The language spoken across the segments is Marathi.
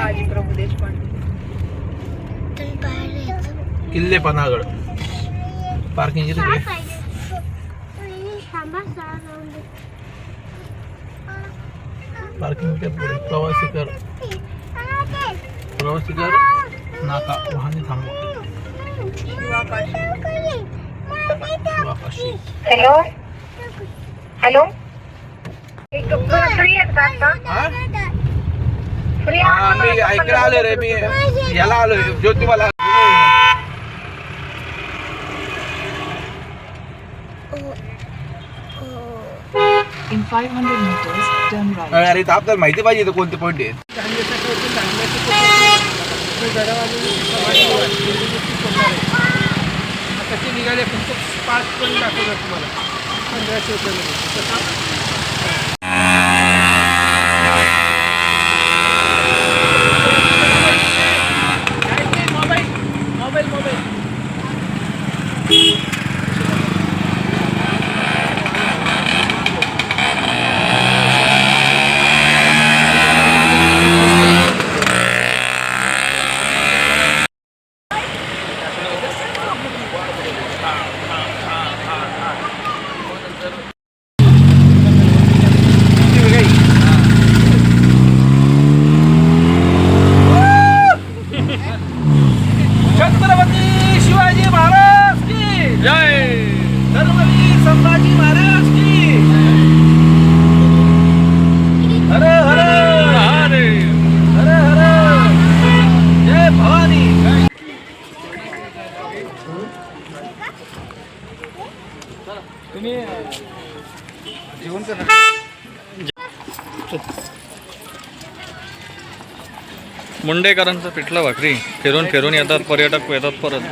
बाजीप्रभू देशपांडे. किल्ले पन्हागड पार्किंग तिकडे. पार्किंग प्रवासी कर नाका वाहने थांबवा. शिवाकाशी. हॅलो हॅलो एक फ्री आहेत का आता? फ्री मी ऐकायला आलो रे. मी याला आलोय ज्योतिबाला. In 500 meters, turn right. अरे तर आपल्याला माहिती पाहिजे इथं कोणते पॉईंट आहेत. कसे निघाले फक्त 5 पॉईंट दाखवतात तुम्हाला 1500 रुपये. छत्रपती शिवाजी महाराज की जय. धर्मवीर संभाजी महाराज की. हर हर हरे हर हर जय भवानी. तुम्ही जेवण करा. मुंडेकरांचं पिठलं भाकरी फिरून फिरून येतात पर्यटक, येतात परत.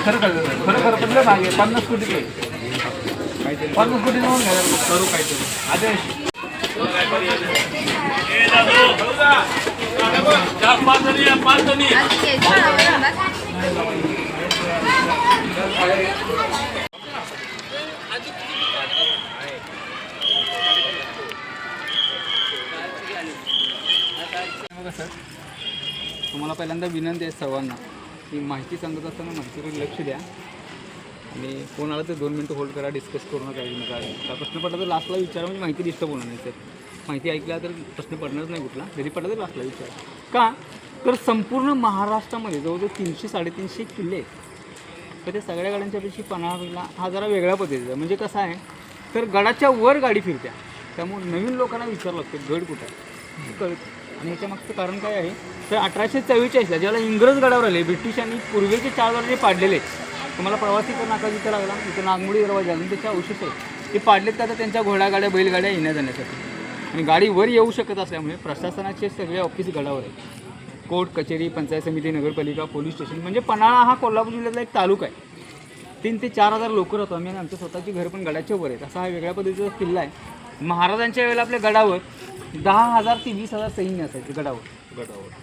खरं पडलं मागे 50 कोटी 50 कोटी जाऊन करू काहीतरी आदेश. बघा सर, तुम्हाला पहिल्यांदा विनंती आहे सर्वांना की माहिती सांगत असताना माहितीकडे लक्ष द्या आणि फोन आला तर 2 मिनटं होल्ड करा. डिस्कस करू नका. का प्रश्न पडला तर लास्टला विचारा. म्हणजे माहिती डिस्टर्ब होणार नाही सर. माहिती ऐकल्या तर प्रश्न पडणारच नाही कुठला. जरी पडला तर लास्टला विचारा. का तर संपूर्ण महाराष्ट्रामध्ये जवळजवळ 300-350 किल्ले आहेत. तर त्या सगळ्या गाड्यांच्यापेक्षा पन्हाळा हा जरा वेगळ्या पद्धतीचा. म्हणजे कसं आहे तर गडाच्या वर गाडी फिरत्या. त्यामुळे नवीन लोकांना विचारावं लागतं गड कुठं आहे कळतं. आणि ह्याच्या मागचं कारण काय आहे तर 1844ला ज्याला इंग्रज गडावर आले, ब्रिटिशांनी पूर्वेचे 4 दरवाजे पाडलेले. तुम्हाला प्रवासी कर नाका जिथं लागला तिथं नागमोडी दरवाजा अजून त्याचे अवशेष आहेत. ते पाडलेत का तर त्यांच्या घोडागाड्या बैलगाड्या येण्या जाण्यासाठी. आणि गाडी वर येऊ शकत असल्यामुळे प्रशासनाचे सगळे ऑफिस गडावर आहेत. कोर्ट कचेरी, पंचायत समिती, नगरपालिका, पोलीस स्टेशन. म्हणजे पन्हाळा हा कोल्हापूर जिल्ह्यातला एक तालुका आहे. 3 ते 4 हजार लोक राहतो आम्ही आणि आमच्या स्वतःची घर पण गडाच्या वर आहेत. असा हा वेगळ्या पद्धतीचा किल्ला आहे. महाराजांच्या वेळेला आपल्या गडावर 10,000 ते 20,000 सैन्य असायचे गडावर.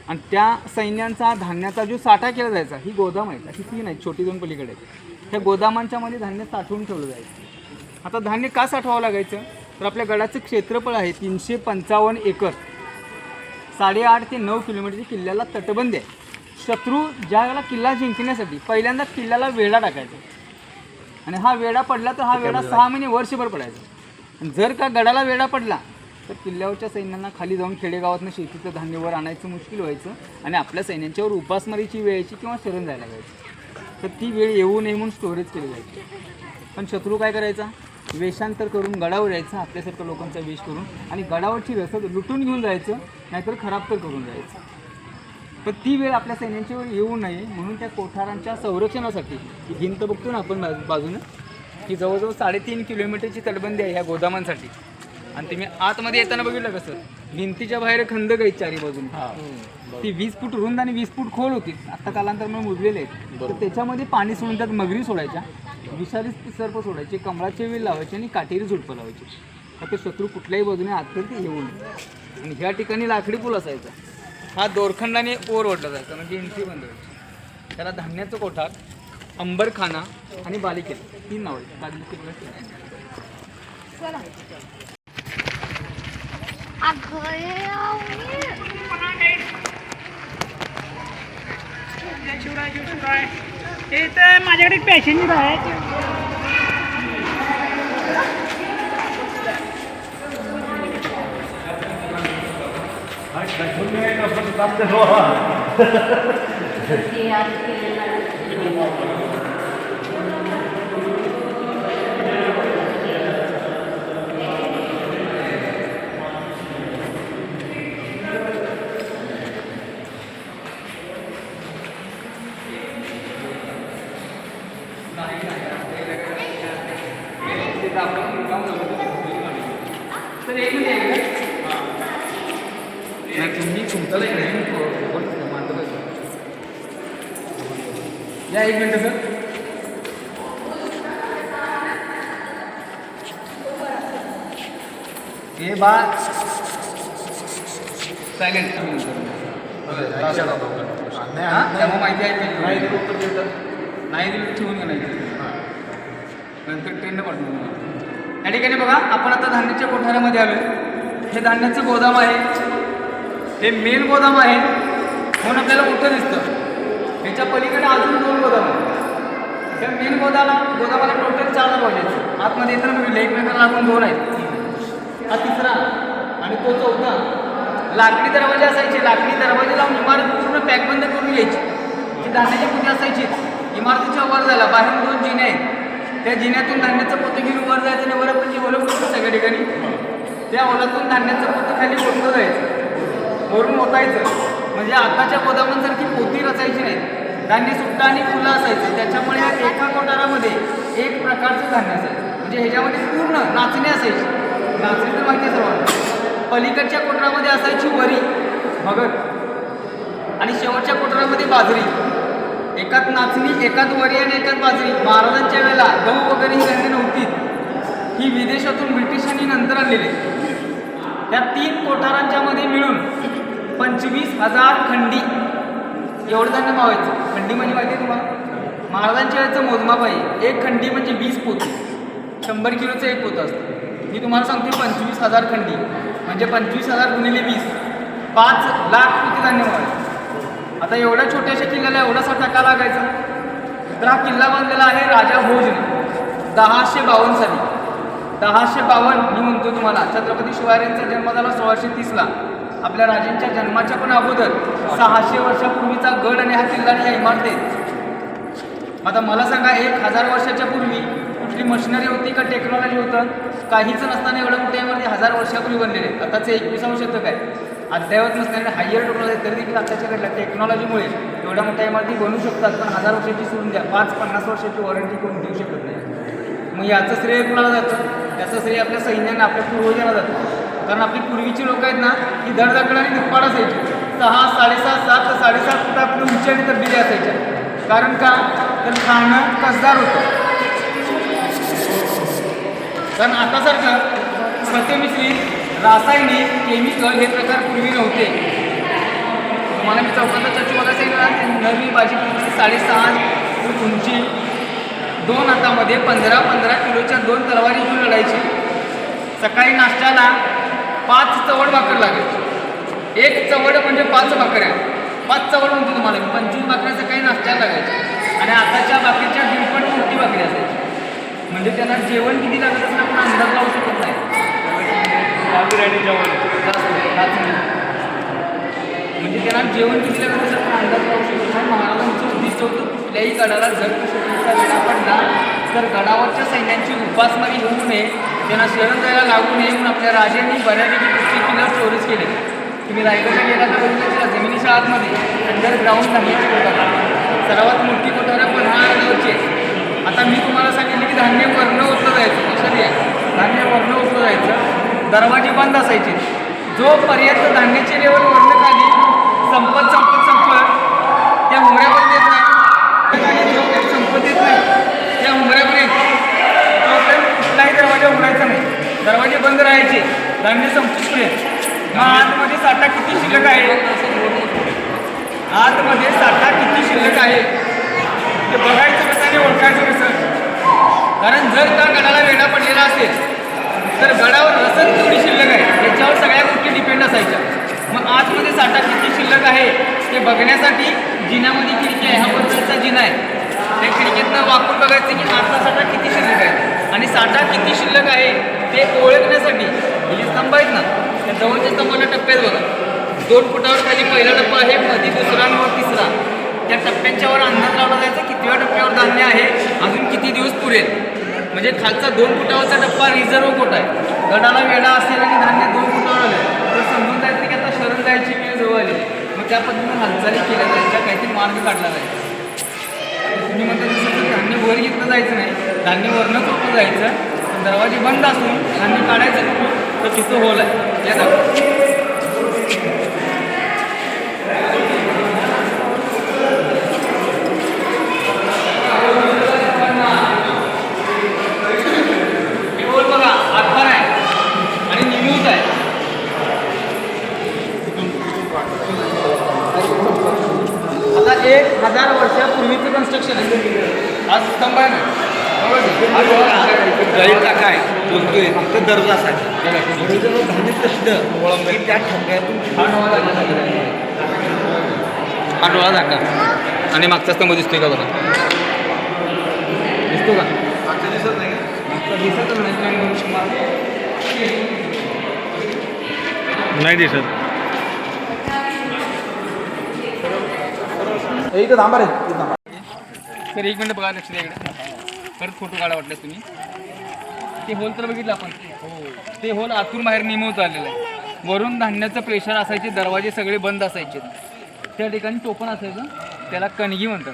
आणि त्या सैन्यांचा धान्याचा जो साठा केला जायचा ही गोदाम आहे. ही 3 आहेत, छोटी 2 पलीकडे आहेत. त्या गोदामांच्या मध्ये धान्य साठवून ठेवलं जायचं. आता धान्य का साठवावं लागायचं तर आपल्या गडाचं क्षेत्रफळ आहे 355 एकर. 8.5 ते 9 किलोमीटरची किल्ल्याला तटबंदी आहे. शत्रू ज्या वेळेला किल्ला जिंकण्यासाठी पहिल्यांदा किल्ल्याला वेढा टाकायचा. आणि हा वेढा पडला तर हा वेढा 6 महिने वर्षभर पडायचा. आणि जर का गडाला वेढा पडला तर किल्ल्यावरच्या सैन्यांना खाली जाऊन खेडेगावातनं शेतीचं धान्यवर आणायचं मुश्किल व्हायचं. आणि आपल्या सैन्यांच्यावर उपासमारीची वेळ यायची किंवा शरण जायला लागायची. तर ती वेळ येऊ नये म्हणून स्टोरेज केली जायची. पण शत्रू काय करायचा वेषांतर करून गडावर यायचं आपल्यासारख्या लोकांचा वेश करून आणि गडावरची रसद लुटून घेऊन जायचं नाहीतर खराब तर करून जायचं. पण ती वेळ आपल्या सैन्यांच्यावर येऊ नये म्हणून त्या कोठारांच्या संरक्षणासाठी ही भिंत बघतो ना आपण बाजूनं की जवळजवळ 3.5 किलोमीटरची तटबंदी आहे ह्या गोदामांसाठी. आणि तुम्ही आतमध्ये येताना बघितलं कसं भिंतीच्या बाहेर खंदक आहेत चारी बाजून. ती 20 फूट रुंद आणि 20 फूट खोल होती. आता कालांतराने मुजलेले आहेत. तर त्याच्यामध्ये पाणी सोडून त्यात मगरी सोडायच्या, विषारी सर्प सोडायचे, कमळाचे वेल लावायचे आणि काटेरी झुडपं लावायचे. आता शत्रू कुठल्याही बाजूने आत ते येऊ नये. आणि ह्या ठिकाणी लाकडी पूल असायचा. हा दोरखंडाने ओर ओढला जायचा म्हणजे एंट्री बंद व्हायची. त्याला धान्याचं कोठार, अंबरखाना आणि बालिकेला 3 नाव आहेत. इथं माझ्याकडे एक पॅसेंजर आहे. तर एक मिनिट नाही तुम्ही तुमचं या एक मिनटं सर. हे बा सायलेंट त्यामुळे माहिती आहे नाही दिलं ठेवून नाही नंतर ट्रेननं पाठवून. या ठिकाणी बघा आपण आता धान्याच्या कोठारामध्ये आलो. हे धान्याचं गोदाम आहे. हे मेन गोदाम आहे म्हणून आपल्याला मोठं दिसतं. ह्याच्या पलीकडे अजून 2 गोदाम आहेत. त्या मेन गोदामाला टोटल 4 दरवाजे आतमध्ये येताना बघितलं एकमेकांना लागून 2 आहेत. हा तिसरा आणि तो चौथा. लाकडी दरवाजे असायचे. लाकडी दरवाजे लावून इमारत पूर्ण पॅकबंद करून घ्यायची. जी धान्याची पोती असायची इमारतीच्या वर जायला बाहेर 2 जिने आहेत. त्या जिन्यातून धान्याचं पोतं घेऊन वर जायचं आणि वर आपण जे ओलं होतं सगळ्या ठिकाणी त्या ओलातून धान्याचं पोतं खाली ओतलं जायचं. वरून ओतायचं. म्हणजे आताच्या गोदामांसारखी पोती रचायची नाही. धान्य सुट्टा आणि फुलं असायचं. त्याच्यामुळे एका कोठारामध्ये एक प्रकारचं धान्य असायचं. म्हणजे ह्याच्यामध्ये पूर्ण नाचणी असायची. नाचणी तर माहिती आहे सर्वांना. पलीकडच्या कोठारामध्ये असायची वरी भगत आणि शेवटच्या कोठारामध्ये बाजरी. एकात नाचणी, एकात वरी आणि एकात बाजरी. महाराजांच्या वेळेला गहू वगैरे ही धान्य नव्हती. ही विदेशातून ब्रिटिशांनी नंतर आणलेली. त्या 3 कोठारांच्या मध्ये मिळून 25,000 खंडी एवढं धान्य मावायचं. खंडी म्हणजे माहिती आहे तुम्हाला? महाराजांच्या वेळेचं मोजमाप आहे. 1 खंडी म्हणजे 20 पोती. 100 किलोचं 1 पोतं असतं. मी तुम्हाला सांगतो 25,000 खंडी म्हणजे 25,000 गुणिले 20 5 लाख पोती धान्य मावायचं. आता एवढ्या छोट्याशा किल्ल्याला एवढासा टाका लागायचा. तर हा किल्ला बांधलेला आहे राजा भोजने 1052 साली. 1052 मी म्हणतो तुम्हाला. छत्रपती शिवाजींचा जन्म झाला 1630ला. आपल्या राजांच्या जन्माच्या पण अगोदर 600 वर्षापूर्वीचा गड आणि हा किल्ला आणि ह्या इमारतीत. आता मला सांगा 1000 वर्षाच्या पूर्वी कुठली मशिनरी होती का टेक्नॉलॉजी होतं? काहीच नसताना एवढं मोठ्या इमारती 1000 वर्षापूर्वी बनलेले. आताचं 21वावं शतक आहे. अद्ययावत नसताना हायर टेक्नॉलॉजी तरी देखील आताच्या घडल्या टेक्नॉलॉजीमुळे एवढ्या मोठ्या इमारती बनू शकतात. पण 1000 वर्षाची सोडून द्या 5-50 वर्षाची वॉरंटी कोण देऊ शकत नाही. मग याचं श्रेय कुणाला जातं? त्याचं श्रेय आपल्या सैन्यानं आपल्या पूर्वजांना जातं. कारण आपली पूर्वीची लोक आहेत ना ही धडधाकड आणि दुप्पाड असायची. 6, 6.5, 7, 7.5 फूट आपली उंची आणि तब्येती असायच्या. कारण का तर खाणं कसदार होतं. कारण आतासारखं खते रासायनिक केमिकल हे प्रकार पूर्वी नव्हते. तुम्हाला मी चौकाचा चच्चू बघा सांगितलं. नवी भाजी 6.5 फूट उंची 2 हातामध्ये 15-15 किलोच्या 2 तलवारी घेऊन लढायची. सकाळी नाश्त्याला 5 चवड भाकर लागायची. 1 चवड म्हणजे 5 भाकऱ्या. 5 चवड म्हणतो तुम्हाला मी. 25 भाकऱ्या सकाळी नाश्त्याला लागायच्या. आणि आताच्या बाकीच्या 1.5 मोठी भाकरी असायची. म्हणजे त्यांना जेवण किती लागत असं आपण अंदाज लावू शकत नाही. म्हणजे त्यांना जेवण किती लागत असं आपण अंदाज लावू शकत नाही. महाराजांचं उद्दिष्ट होतं कुठल्याही गडाला जर शत्रूचा वेढा पडला तर गडावरच्या सैन्यांची उपासमारी होऊ नये, त्यांना शरण जायला लागू नये म्हणून आपल्या राजांनी बऱ्यापैकी कुस्ती किल्ल्यावर स्टोरेज केले. तुम्ही रायगडला गेला तर बघितलं जमिनीच्या आतमध्ये अंडरग्राऊंड धान्याची कोठार सर्वात मोठी कोठार पन्हाळगडची. आता मी तुम्हाला सांगितलं की धान्य वर्ण ओतलं जायचं. कशाने धान्य वर्ण ओतलं जायचं. दरवाजे बंद असायचे. जोपर्यंत धान्याची लेवल वर्ण खाली संपत त्या हुमऱ्यापर्यंत येत नाही. आणि जोपर्यंत संपत येत नाही त्या हुमऱ्यापर्यंत तोपर्यंत कुठलाही दरवाजा उघडायचा नाही. दरवाजे बंद राहायचे, धान्य संपुष्पर्यंत. मग आतमध्ये साठा किती शिल्लक आहे, आतमध्ये साठा किती शिल्लक आहे ते बघायचं कसं आणि ओळखायचं कसं. कारण जर का गडाला वेढा पडलेला असेल तर गडावर रसद किती शिल्लक आहे याच्यावर सगळ्या गोष्टी डिपेंड असायच्या. मग आतमध्ये साठा किती शिल्लक आहे ते बघण्यासाठी जिन्यामध्ये खिडकी आहे, हा पत्र्याचा जिना आहे, त्या खिडकीतनं वाकून बघायचं की आतला साठा किती शिल्लक आहे. आणि साठा किती शिल्लक आहे ते ओळखण्यासाठी हे स्तंभ आहेत ना, त्या जवळच्या स्तंभाला टप्प्यात बघा, 2 फुटावर खाली पहिला टप्पा आहे, मध्ये दुसरा आणि वर तिसरा. त्या टप्प्यांच्यावर अंदाज लावला जायचा कितव्या टप्प्यावर धान्य आहे, अजून किती दिवस पुरेल. म्हणजे खालचा 2 फुटावरचा टप्पा रिझर्व कोट आहे. गडाला वेढा असेल आणि धान्य 2 फुटावर आलं तर समजून जायचं की आता शरण जायची वेळ जवळ आली. मग त्या पद्धतीने हालचाली केल्या जायच्या, काहीतरी मार्ग काढला जायचा. तुम्ही म्हणता तसं की धान्य वर घेतलं जायचं नाही, धान्य वरनं चोपलं जायचं. दरवाजे बंद असून धान्य काढायचं कुठून तर तिथं होल आहे. या बघा, आत्ता आहे आणि निम्यूज आहे. आता 1000 वर्षापूर्वीचं कन्स्ट्रक्शन आहे. हा स्तंभ आहे ना, गळीत टाका आहे बोलतोय फक्त दरवाजासाठी धान्य कसलं की त्या ठोक्यातून हा डोळा झाका आणि मागचा स्तंभ दिसतोय का बघा, दिसतो का? दिसत नाही. नाही दिसत. इथं थांबा रे. तर 1 मिनिट बघा, लक्ष द्या इकडे. परत फोटो काढा वाटल्यास तुम्ही. ते होल तर बघितलं आपण, ते होल आतून बाहेर निमवत आलेलं आहे. वरून धान्याचं प्रेशर असायचे, दरवाजे सगळे बंद असायचे. त्या ठिकाणी टोपण असायचं, त्याला कणगी म्हणतात.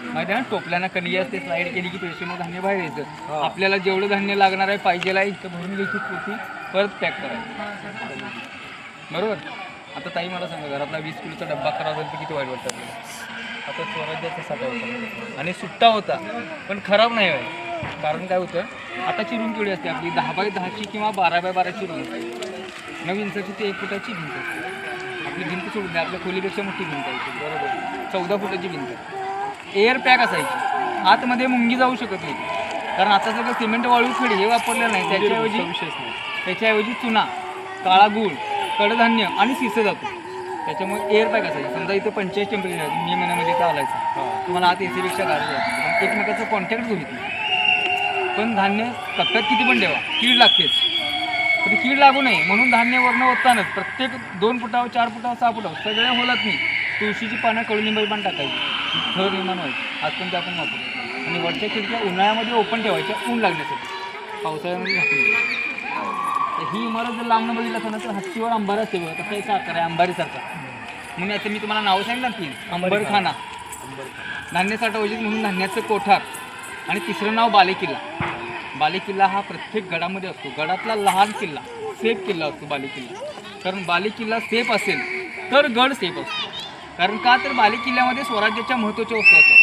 माहिती आहे ना, टोपल्यानं कणगी असते, स्लाईड केली की प्रेशरनं धान्य बाहेर यायचं. आपल्याला जेवढं धान्य लागणार आहे पाहिजेला इथं भरून घ्यायची पोती, परत पॅक करायचं. बरोबर. आता ताई मला सांगा, घरातला 20 किलोचा डब्बा खराब झाला तर किती वाईट वाटतं आपल्याला. आता स्वराज्याचा साठा होता आणि सुट्टा होता पण खराब नाही व्हाय. कारण काय होतं, आताची रूम केवढी असते आपली, 10 बाय 10ची किंवा 12 बाय 12ची रूम असते. 9 इंचाची ते 1 फुटाची भिंत असते. आपली भिंत सोडून द्या, आपल्या खोलीपेक्षा मोठी भिंत आहे, बरोबर. 14 फुटाची भिंत. एअर पॅक असायची, आतमध्ये मुंगी जाऊ शकत नाही. कारण आता सगळं सिमेंट वाळू खडी हे वापरलेलं नाही, त्याच्याऐवजी चुना, काळा गूळ, कडधान्य आणि शिसं जातो. त्याच्यामुळे एअर पॅक असायचं. समजा इथं 45 टेम्परेचर आहे, मे महिन्यामध्ये इथं आलायचं, तुम्हाला आत एसीपेक्षा गारज जायचं, एकमेकाचा कॉन्टॅक्ट होईल. पण धान्य कप्प्यात किती पण ठेवा, कीड लागतेच. तर कीड लागू नये म्हणून धान्य वरनं ओततानाच प्रत्येक 2 फुटावर 4 फुटावर 6 फुटावर सगळ्या होलात नाही तुळशीची पानं, कडुलिंबाची पानं टाकायची, थर निर्माण व्हायची. आज पण ते आपण वापरतो. आणि वरच्या खिडक्या उन्हाळ्यामध्ये ओपन ठेवायच्या, ऊन लागण्यासाठी, पावसाळ्यामध्ये झाकून द्यायची. तर ही इमारत जर लांबनं बघितलं असं ना तर हत्तीवर अंबारा असते बघा, तसा एक आकार आहे अंबारीसारखा. म्हणून याचं मी तुम्हाला नाव सांगितलं की अंबरखाना. धान्य साठवायचे म्हणून धान्याचं कोठार. आणि तिसरं नाव बालेकिल्ला. बालेकिल्ला हा प्रत्येक गडामध्ये असतो, गडातला लहान किल्ला, सेफ किल्ला असतो बालेकिल्ला. कारण बालेकिल्ला सेफ असेल तर गड सेफ असतो. कारण का तर बालेकिल्ल्यामध्ये स्वराज्याच्या महत्त्वाच्या वस्तू असतात.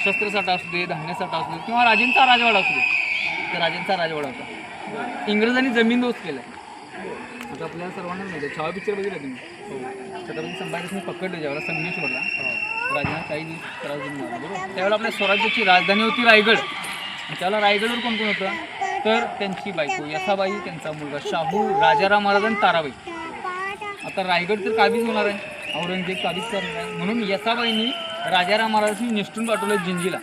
शस्त्रसाठा असू दे, धान्यसाठा असू दे, किंवा राजांचा राजवाडा असू दे. तर राजांचा राजवाडा होता. इंग्रजांनी जमीन दोस्त केला. आता आपल्याला सर्वांनाच माहिती आहे, छावा पिक्चर बघितला तुम्ही. छत्रपती संभाजीने पकडलं ज्यावेळेला संगमेश्वरला, राजांना काही दिवस त्रास देऊन मिळाला, बरोबर. त्यावेळेला आपल्या स्वराज्याची राजधानी होती रायगड. आणि त्यावेळेला रायगडवर कोण कोण होतं तर त्यांची बायको यसाबाई, त्यांचा मुलगा शाहू, राजाराम महाराज आणि ताराबाई. आता रायगड तर काबीज होणार आहे, औरंगजेब काबीज करणार आहे. म्हणून यसाबाईंनी राजाराम महाराजांनी निष्ठून पाठवलं जिंजीला.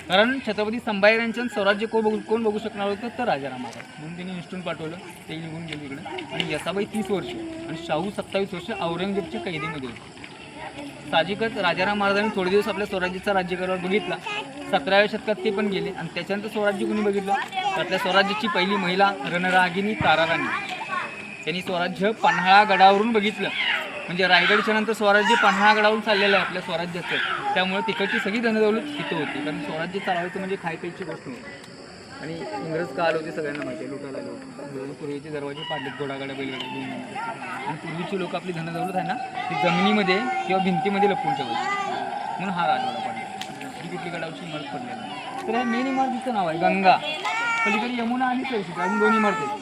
कारण छत्रपती संभाजीराजांचं स्वराज्य कोण बघू शकणार होतं तर राजाराम महाराज. म्हणून त्यांनी निष्ठून पाठवलं, ते निघून गेले इकडे. आणि यसाबाई 30 वर्ष आणि शाहू 27 वर्ष औरंगजेबच्या कैदेमध्ये होते. साहजिकच राजाराम महाराजांनी थोडे दिवस आपल्या स्वराज्याचा राज्यकारभार बघितला. 17व्या शतकात ते पण गेले. आणि त्याच्यानंतर स्वराज्य कोणी बघितलं तर आपल्या स्वराज्याची पहिली महिला रणरागिनी ताराराणी. त्यांनी स्वराज्य पन्हाळा गडावरून बघितलं. म्हणजे रायगडच्या नंतर स्वराज्य पन्हाळा गडावरून चाललेलं आहे आपल्या स्वराज्याचं. त्यामुळे तिकडची सगळी धनदौलत तिथं होती. कारण स्वराज्य चालवायचं म्हणजे खायप्यायची गोष्ट होती. आणि इंग्रज का आले होते सगळ्यांना माहिती आहे, लुटायला आले होते. पूर्वीचे दरवाजे पाडले, घोडागाड्या, बैलगाड्या घेऊन. आणि पूर्वीची लोक आपली धनदौलत आहे ना ती जमिनीमध्ये किंवा भिंतीमध्ये लपवून ठेवायची. म्हणून हा राजवाडा पडला. ही कुठली गडावरची इमारत पडलेली. तर ह्या मेन इमारतीचं नाव आहे गंगा. पलीकडे यमुना आणि सरस्वती, अजून 2 इमारती आहेत.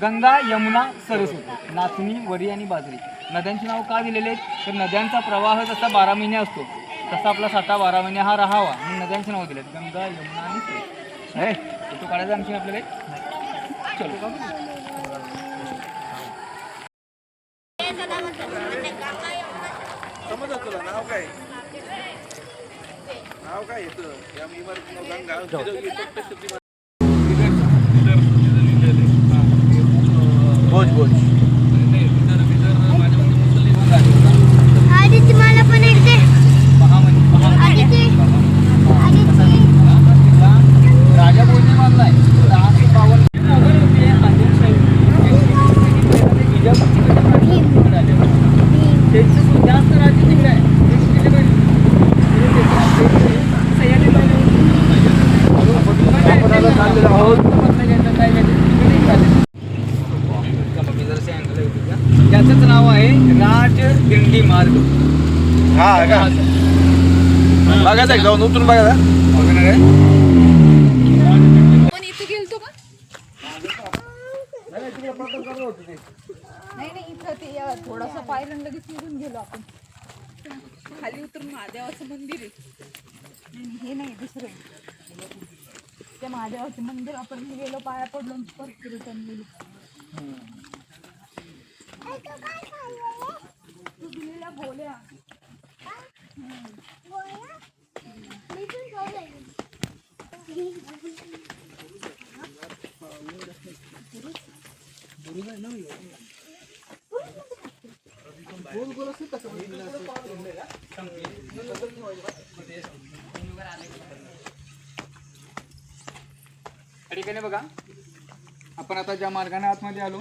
गंगा, यमुना, सरस्वती, नाचणी, वरी आणि बाजरी. नद्यांची नाव का दिलेले आहेत तर नद्यांचा प्रवाह जसा 12 महिने असतो तसा आपला साठा 12 महिने हा राहावा म्हणून नद्यांची नाव दिलेत गंगा, यमुना आणि सरस्वती. आहे फोटो काढायचा आणखी आपल्याला एक? चलो समजलं तुला नाव काय? नाव काय येतं या इमारतीनं गंगा भोज भोज आदिती मला पण एक दे. आदिती राजा भोजने बांधलाय 652 जास्त राज्य तिकडे आहे. त्याचंच नाव आहे राजदिंडी मार्ग. हा का बघायचं आहे जाऊन उतरून बघायचा बघणार आहे. पण इथे गेलतो का नाही नाही इथं ते थोडासा पायरून लगेच निघून गेलो आपण. खाली उतरून महादेवाचं मंदिर आहे. नाही, हे नाही दुसरं ते महादेवाचं मंदिर आपण गेलो पाया पडलो आणि परत रिटर्न गेलो. तू दिलेल्या गोळ्या ठिकाणी बघा आपण आता ज्या मार्गाने आतमध्ये आलो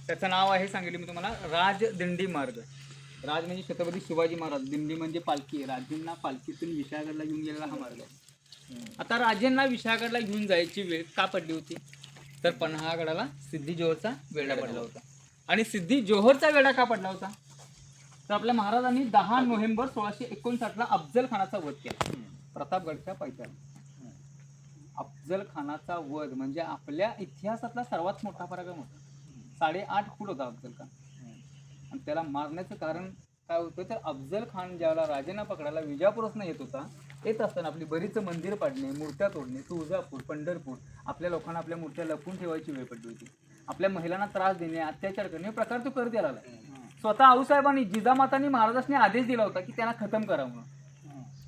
त्याचं नाव आहे सांगितले मी तुम्हाला राजदिंडी मार्ग. राज म्हणजे छत्रपती शिवाजी महाराज, दिंडी म्हणजे पालखी. राजेंना पालखीतून विशाळगडला घेऊन गेलेला हा मार्ग आहे. आता राजेंना विशाळगडला घेऊन जायची वेळ का पडली होती तर पन्हाळगडाला सिद्धी जोहरचा वेढा पडला होता. आणि सिद्धी जोहरचा वेढा का पडला होता तर आपल्या महाराजांनी 10 नोव्हेंबर 1659 अफजल खानाचा वध केला प्रतापगडच्या पायथ्याला. अफजल खानाचा वध म्हणजे आपल्या इतिहासातला सर्वात मोठा पराक्रम होता. 8.5 फूट होता अफजल खान. आणि त्याला मारण्याचं कारण काय होतं तर अफजल खान ज्यावेळेला राजांना पकडायला विजापूरच येत होता, येत असताना आपली बरीच मंदिर पाडणे, मूर्त्या तोडणे, तुळजापूर, पंढरपूर आपल्या लोकांना आपल्या मूर्त्या लपवून ठेवायची वेळ पडली होती. आपल्या महिलांना त्रास देणे, अत्याचार करणे हे प्रकार तो करत आला. स्वतः आऊसाहेबांनी जिजामातांनी महाराजांनी आदेश दिला होता की त्यांना खतम करा म्हणून.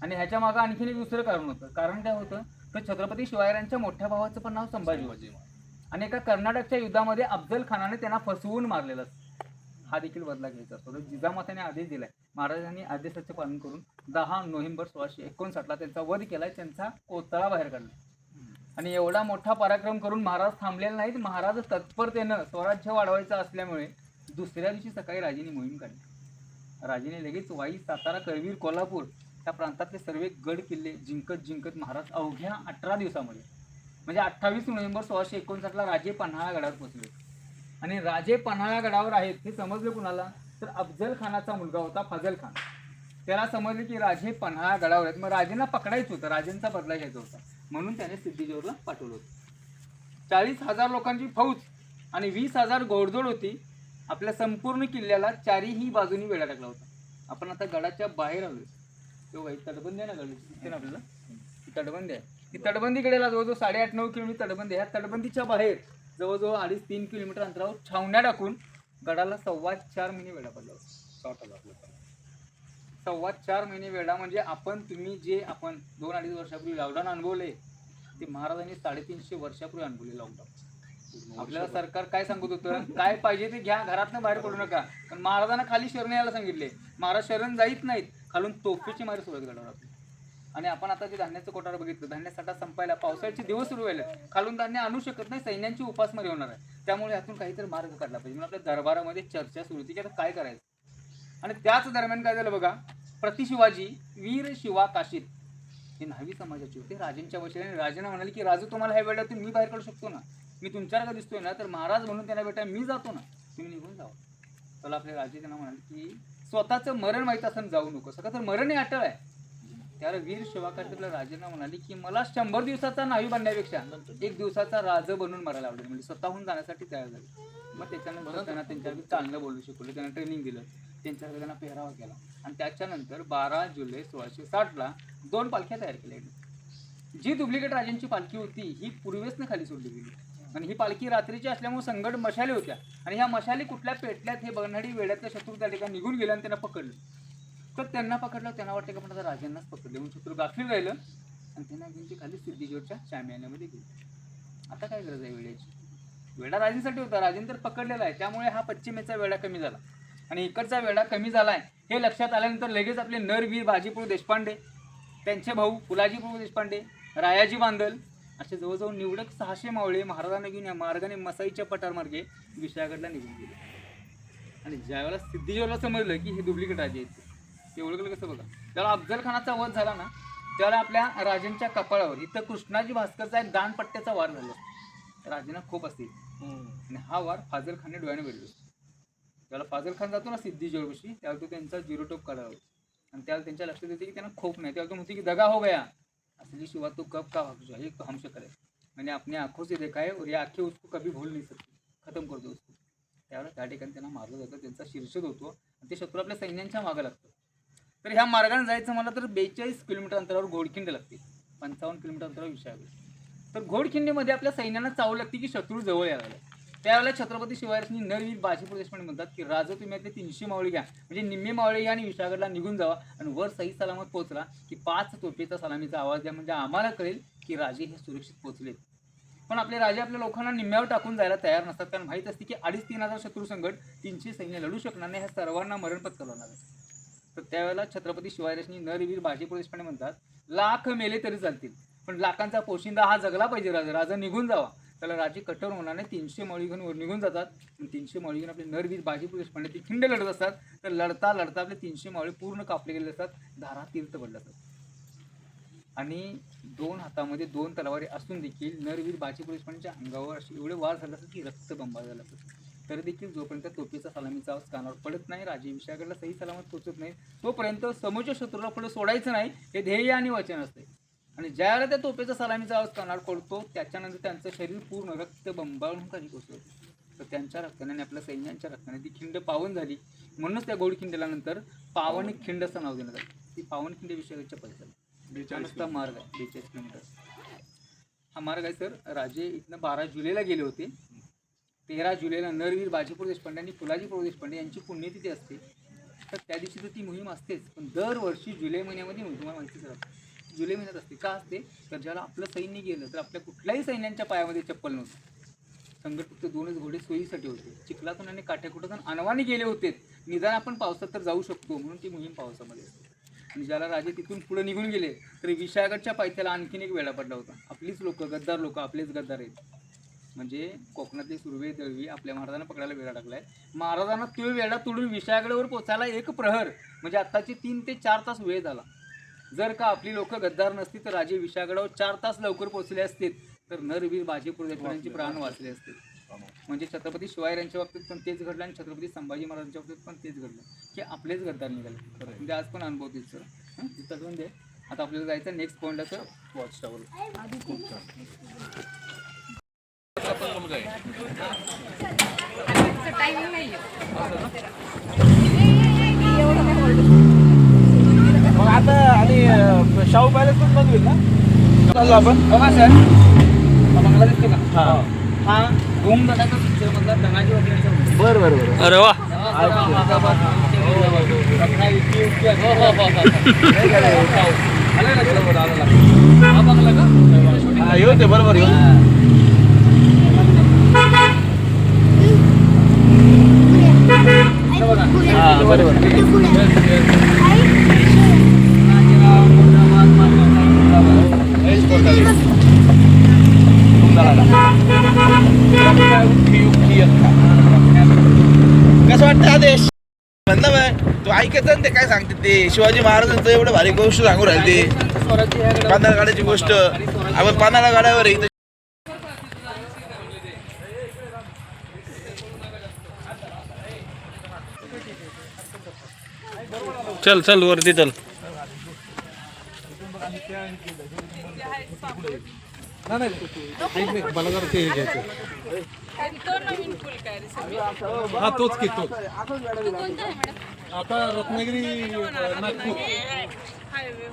आणि ह्याच्या मागं आणखीन एक दुसरं कारण होतं. कारण काय होतं तर छत्रपती शिवाजीरावांच्या मोठ्या भावाचं पण नाव संभाजी होते. आणि एका कर्नाटकच्या युद्धामध्ये अफजल खानाने त्यांना फसवून मारलेला हा देखील बदला घ्यायचा असतो. जिजामाताने आदेश दिलाय, महाराजांनी आदेशाचे पालन करून 10 नोव्हेंबर 1659 त्यांचा वध केलाय, त्यांचा कोतळा बाहेर काढला. आणि एवढा मोठा पराक्रम करून महाराज थांबलेले नाहीत. महाराज तत्परतेनं स्वराज्य वाढवायचं असल्यामुळे दुसऱ्या दिवशी सकाळी राजेंनी मोहीम काढली. राजेने लगेच वाई, सातारा, करवीर, कोल्हापूर या प्रांतातले सर्व गड किल्ले जिंकत महाराज अवघ्या 18 दिवसामध्ये म्हणजे 28 नोव्हेंबर 1659 राजे पन्हाळगडावर पोहोचले. आणि राजे पन्हाळगडावर आहेत हे समजले कुणाला तर अफजल खानाचा मुलगा होता फजल खान. त्याला समजले की राजे पन्हाळगडावर आहेत, मग राजेंना पकडायचं होतं, राजेंचा बदला घ्यायचा होता, म्हणून त्याने सिद्धीजोहरला पाठवलं होतं. 40,000 लोकांची फौज आणि 20,000 घोडदौड होती. आपल्या संपूर्ण किल्ल्याला चारीही बाजूनी वेढा टाकला होता. आपण आता गडाच्या बाहेर आलोय तेव्हा तटबंदी आहे ना गड दिसते ना आपल्याला, ही तटबंदी आहे. ही तटबंदीकडेला जवळजवळ 8.5-9 किलोमीटर तटबंदी आहे. ह्या तटबंदीच्या बाहेर जवळजवळ 2.5-3 किलोमीटर अंतरावर छावण्या टाकून गडाला 4.25 महिने वेढा पडला होता. 4.25 महिने वेढा म्हणजे तुम्ही जे आपण 2-2.5 वर्षापूर्वी लॉकडाऊन अनुभवले ते महाराजांनी 350 वर्षापूर्वी अनुभवले लॉकडाऊन. आपल्याला सरकार काय सांगत होतं, काय पाहिजे ते घ्या, घरातनं बाहेर पडू नका. पण महाराजांना खाली शरण यायला सांगितले. महाराज शरण जाईत नाहीत, खालून तोफीची मारी सुरुवात गडावर आपली. आणि आपण आता जे धान्याचं कोठार बघितलं, धान्य साठा संपायला, पावसाळ्याचे दिवस सुरू व्हायला, खालून धान्य आणू शकत नाही, सैन्यांची उपासमारी होणार आहे. त्यामुळे यातून काहीतरी मार्ग काढला पाहिजे म्हणून आपल्या दरबारामध्ये चर्चा सुरू होती की आता काय करायचं. आणि त्याच दरम्यान काय झालं बघा, प्रतिशिवाजी वीर शिवा काशीत हे न्हावी समाजाचे होते. राजांच्या वशिल्याने राजांना म्हणाले की राजू तुम्हाला ह्या वेळातून मी बाहेर काढू शकतो ना, मी तुमच्यासारखा दिसतोय ना, तर महाराज म्हणून त्यांना भेटा मी जातो ना, तुम्ही निघून जावं. तर आपले राजे त्यांना म्हणाले की स्वतःचं मरण माहीत असं जाऊ नको, सगळं तर मरण हे अटळ आहे. त्याला वीर शिवाकाशीला राजेंना म्हणाले की मला 100 दिवसाचा नावी बनण्यापेक्षा 1 दिवसाचा राज बनून मरायला आवडेल. म्हणजे स्वतःहून जाण्यासाठी तयार झाले. मग त्याच्यानंतर त्यांना त्यांच्यावर चांगलं बोलू शिकवलं, त्यांना ट्रेनिंग दिलं, त्यांच्यावर त्यांना पेहरावा केला आणि त्याच्यानंतर 12 जुलै 1660ला 2 पालख्या तयार केल्या. जी डुप्लिकेट राजांची पालखी होती ही पूर्वेसनं खाली सोडली गेली आणि ही पालखी रात्रीची असल्यामुळे संगड मशाली होत्या आणि ह्या मशाली कुठल्या पेटल्यात हे बघणारी वेड्यातल्या शत्रू त्या ठिकाणी निघून गेले आणि त्यांना पकडलं. तर त्यांना पकडलं, त्यांना वाटतं का पण आता राजांनाच पकडले म्हणून शत्रू गाफील राहिलं आणि त्यांना घेऊन ते खाली सिद्धेश्वरच्या शामियान्यामध्ये गेले. आता काय गरज आहे वेड्याची? वेडा राजांसाठी होता, राजेंनी तर पकडलेला आहे, त्यामुळे हा पश्चिमेचा वेडा कमी झाला आणि इकडचा वेडा कमी झाला आहे हे लक्षात आल्यानंतर लगेच आपले नरवीर बाजीप्रभू देशपांडे, त्यांचे भाऊ फुलाजीप्रभू देशपांडे, रायाजी बांदल असे जवळजवळ निवडक 600 मावळे महाराजांना घेऊन या मार्गाने मसाईच्या पठारमार्गे विशाळगडला निघून गेले. आणि ज्यावेळेला सिद्धेश्वरला समजलं की हे डुप्लिकेट राजे आहेत ते ओळखलं कसं बघा. त्याला अफजल खानाचा वध झाला ना त्यावेळेला आपल्या राजांच्या कपाळावर इथं कृष्णाजी भास्करचा एक दानपट्ट्याचा वार झाला. राजांना खूप असते आणि हा वार फाजल खानने डोळ्याने बघितला. त्याला फाजल खान जातो ना सिद्धेश्वरपाशी त्यावेळेला तो त्यांचा झिरो टोप काढावा आणि त्यावेळेला त्यांच्या लक्षात येते की त्यांना खोप नाही. त्यावेळेला तो म्हणते की दगा हो गया असली शिवा तो कब का भाग जाए तो हमसे करे मैंने अपने आंखों से देखा है और ये आंखें उसको कभी भूल नहीं सकती, खत्म कर दो उसको. त्यावेळेला त्या ठिकाणी त्यांना मारलं जातं, त्यांचा शिरछेद होतो आणि ते शत्रू आपल्या सैन्यांच्या मागं लागतं. तर ह्या मार्गाने जायचं मला तर 42 किलोमीटर अंतरावर घोडखिंड लागते, 55 किलोमीटर अंतरावर विशाळगड. तर घोडखिंडीमध्ये आपल्या सैन्यांना चावू लागते की शत्रू जवळ यायला लागला. त्यावेळेला छत्रपती शिवाजीराजांनी नरवीर बाजीप्रभू देशपांडे म्हणतात की राजा तुम्ही आता 300 मावळी घ्या, म्हणजे निम्मे मावळे घ्या आणि विशाळगडला निघून जावा आणि वर सही सलामत पोहोचला की 5 तोफेचा सलामीचा आवाज द्या, म्हणजे आम्हाला कळेल की राजे हे सुरक्षित पोहोचलेत. पण आपले राजे आपल्या लोकांना निम्म्यावर टाकून जायला तयार नसतात, कारण माहीत असते की 2,500-3,000 शत्रू संकट 300 सैन्य लढू शकणार नाही, ह्या सर्वांना मरण पत्करवणार आहे. तर त्यावेळेला छत्रपती शिवाजीराजांनी नरवीर बाजीप्रभू देशपांडे म्हणतात लाख मेले तरी चालतील पण लाखांचा पोशिंदा हा जगला पाहिजे. राजा निघून जावा. त्याला राजे कठोर होणार नाही, 300 मावळी घेऊन वर निघून जातात आणि 300 मावळी घेऊन आपले नरवीर बाजीप्रभू देशपांडे ती खिंड लढत असतात. तर लढता लढता आपले 300 मावळे पूर्ण कापले गेले असतात, धारा तीर्थ पडले असतात आणि 2 हातामध्ये 2 तलवारी असून देखील नरवीर बाजीप्रभू देशपांडेच्या अंगावर असे एवढे वार झाले असतात की रक्तबंबाळ झाला असतात. तरी देखील जोपर्यंत तोफेचा सलामीचा आवाज कानावर पडत नाही, राजे विशाळगडला सही सलामत पोहोचत नाही, तोपर्यंत समोरच्या शत्रूला पुढे सोडायचं नाही हे ध्येय आणि वचन असते. आणि ज्यावेळेला त्या तोफेचा सलामीचा आवाज कानावर पडतो त्याच्यानंतर त्यांचं शरीर पूर्ण रक्तबंबाळून खाली कोसळतं. तर त्यांच्या रक्ताने आणि आपल्या सैन्यांच्या रक्ताने ती खिंड पावन झाली. म्हणूनच त्या घोडखिंडीला नंतर पावन खिंड असं नाव देण्यात आलं. ती पावन खिंड विशाळगडच्या परिसरात 42 मार्ग आहे, 42 किलोमीटर हा मार्ग आहे. सर राजे इथनं 12 जुलैला गेले होते. 13 जुलैला नरवीर बाजीप्रभू देशपांडे आणि फुलाजीप्रभू देशपांडे यांची पुण्यतिथी असते. तर त्या दिवशी तर ती मोहीम असतेच, पण दरवर्षी जुलै महिन्यामध्ये तुम्हाला माहितीच राहते जुलै महिन्यात असते. का असते तर ज्याला आपलं सैन्य गेलं तर आपल्या कुठल्याही सैन्यांच्या पायामध्ये चप्पल नव्हती. संकट फक्त 2च घोडे सोयीसाठी होते. चिखलातून आणि काठ्याकुटातून अनवाणी गेले होते, निदान आपण पावसात तर जाऊ शकतो म्हणून ती मोहीम पावसामध्ये असते. आणि ज्याला राजे तिथून पुढे निघून गेले तर विशाळगडच्या पायथ्याला आणखीन एक वेढा पडला होता. आपलीच लोक गद्दार लोक आपलेच गद्दार आहेत. म्हणजे कोकणातले सुर्वे दळवी आपल्या महाराजांना पकडायला वेढा टाकला आहे. महाराजांना तो वेढा तोडून विशाळगडावर पोचायला 1 प्रहर म्हणजे आत्ताची 3 ते 4 तास वेळ झाला. जर का आपली लोक गद्दार नसती तर राजे विशाळगडावर 4 तास लवकर पोहोचले असतील तर नरवीर बाजीप्रभू देशपांडेंचे प्राण वाचले असते. म्हणजे छत्रपती शिवाजीराजांच्या बाबतीत पण तेच घडलं आणि छत्रपती संभाजी महाराजांच्या बाबतीत पण तेच घडलं की आपलेच गद्दार निघाले. म्हणजे आज पण अनुभवतील सर तिथं दे. आता आपल्याला जायचं नेक्स्ट पॉईंटला सर वॉच टावर. टायमिंग नाही मग आता आणि शाहू पॅलेस पण बंद होईल ना चाललो आपण बघा सर बंगला दिसतो का हा भूमगडाचा पिक्चरमधला धनाजी वगैरेचा. बरं बरं बरं. अरे वा हा बंगला का येऊ ते बरोबर येऊ. हां बरोबर. कसं वाटतं आदेश म्हणलं बाय तू ऐकायचं ना ते काय सांगते ते शिवाजी महाराजांचं एवढं भारी गोष्ट सांगू राहिले ते पानाळा गाड्याची गोष्ट. आपण पानाळा गाड्यावर आहे चल चल वरती चल. मला जरा ते घ्यायचं. तो नवीन पूल काय रे सगळं? हा तोच की तोच. तू कोणता आहे मॅडम? आता रत्नागिरी नागपूर. हायवे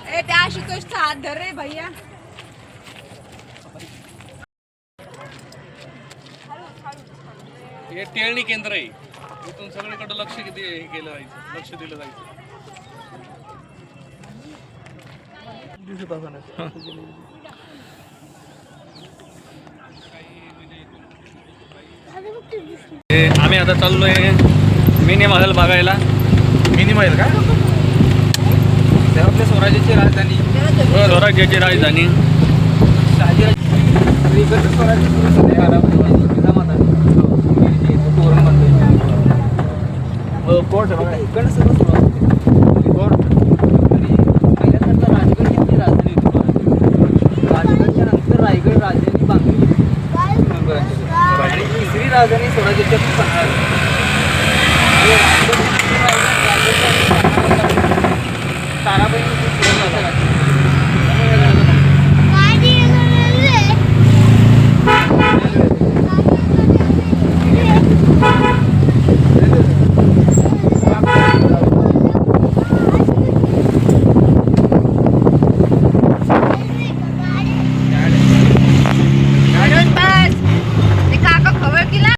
ए त्या आशुतोषचा हात धर रे भैया. हे टेळणी केंद्र आहे. इथून सगळीकडे लक्ष किती हे केलं जायचं, लक्ष दिलं जायचं. आम्ही आता चाललोय मिनी महल बघायला. मिनी महल का? आपल्या स्वराज्याची राजधानी, स्वराज्याची राजधानी. इकडचं स्वराज्य सुरू झालं आहे. तोरण बांधलं कोर्ट इकडनं सगळं सुरू होतं. कोर्ट आणि पहिल्यासारखं राजगड ही आपली राजधानी होती. राजगडच्या नंतर रायगड राजधानी बांधली होती. आणि तिसरी राजधानी स्वराज्याची आपली पन्हाळा. ताराबाई काका खबर केला.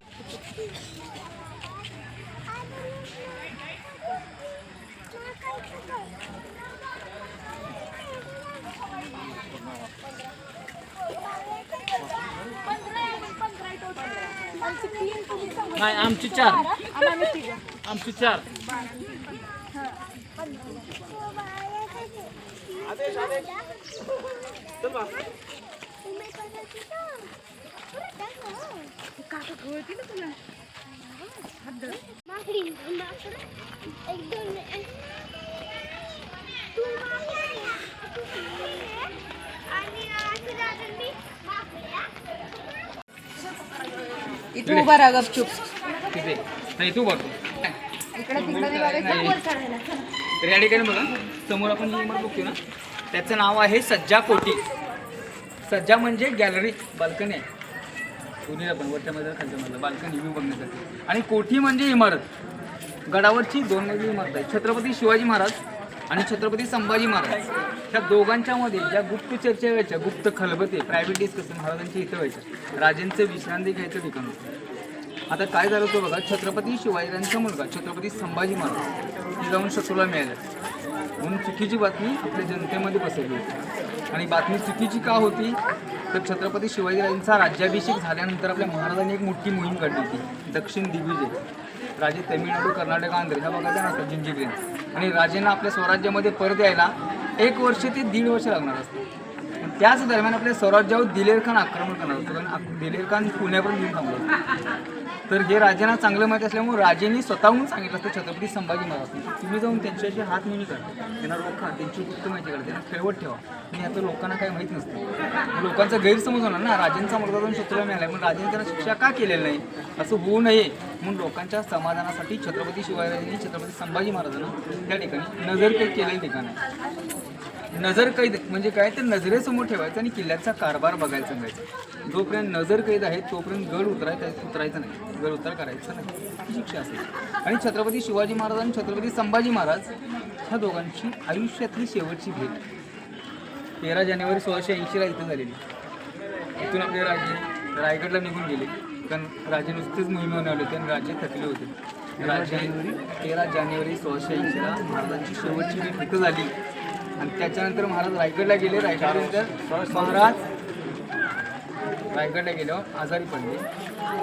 नाही आमची 4. आमची 4. काका खबर केलं तुला? इथे उभा राहा गपचूप. तिथे नाही तू बघतो इकडे तिकडे नाही बघायचं. तर या ठिकाणी बघा समोर आपण जी इमारत बघतो ना त्याचं नाव आहे सज्जा कोठी. सज्जा म्हणजे गॅलरी, बाल्कनी आहे. दोन्हीला पण वरच्या मधल्या खालच्या मधला बाल्कनी व्ह्यू बघण्यासाठी. आणि कोठी म्हणजे इमारत. गडावरची 2 मजली इमारत आहे. छत्रपती शिवाजी महाराज आणि छत्रपती संभाजी महाराज ह्या दोघांच्या मध्ये ज्या गुप्त चर्चा व्हायच्या, गुप्त खलबते, प्रायव्हेट डिस्कशन महाराजांच्या इथं व्हायचं. राजेंचं विश्रांती घ्यायचं ठिकाण होतं. आता काय झालं होतं बघा, छत्रपती शिवाजीराजांचा मुलगा छत्रपती संभाजी महाराज हे जाऊन शत्रूला मिळालं म्हणून चुकीची बातमी आपल्या जनतेमध्ये पसरली होती. आणि बातमी चुकीची का होती तर छत्रपती शिवाजीराजांचा राज्याभिषेक झाल्यानंतर आपल्या महाराजांनी एक मोठी मोहीम काढली होती, दक्षिण दिग्विजय. राजे तमिळनाडू, कर्नाटक, आंध्र ह्या भागाचा नसतात जिंजीपर्यंत. आणि राजेंना आपल्या स्वराज्यामध्ये परत यायला 1 वर्ष ते 1.5 वर्ष लागणार असतं. त्याच दरम्यान आपल्या स्वराज्यावर दिलेर खान आक्रमण करणार होतं. कारण दिलेर खान पुण्यापर्यंत येऊन थांबलं. तर हे राजांना चांगलं माहीत असल्यामुळे राजेंनी स्वतःहून सांगितलं असतं छत्रपती संभाजी महाराज तुम्ही जाऊन त्यांच्याशी हात मिळून करा, त्यांना रोखा, त्यांची गुप्त माहिती करा, त्यांना खेळवत ठेवा. आणि आता लोकांना काही माहीत नसतं. लोकांचा गैरसमज होणार ना, राजेंचा मुलगा जाऊन शत्रूला मिळाला पण राजेंनी त्यांना शिक्षा का केलेली नाही असं होऊ नये म्हणून लोकांच्या समाधानासाठी छत्रपती शिवाजीराजांनी छत्रपती संभाजी महाराजांना त्या ठिकाणी नजरकैद केलेलं ठिकाण आहे. नजरकैद म्हणजे काय तर नजरेसमोर ठेवायचं आणि किल्ल्याचा कारभार बघायला सांगायचं. जोपर्यंत नजरकैद आहे तोपर्यंत गड उतरायचं नाही, गड उतार करायचं नाही, ही शिक्षा असेल. आणि छत्रपती शिवाजी महाराज आणि छत्रपती संभाजी महाराज ह्या दोघांची आयुष्यातली शेवटची भेट 13 जानेवारी 1680 इथं झालेली. इथून आपले राजे रायगडला निघून गेले कारण राजे नुसतेच मोहिमेवर आले होते आणि राजे थकले होते. राजे 13 जानेवारी 1680 महाराजांची शेवटची भेट इथं झाली. आणि त्याच्यानंतर महाराज रायगडला गेले. रायगडनंतर महाराज रायगडला गेल्यावर आजारी पडले.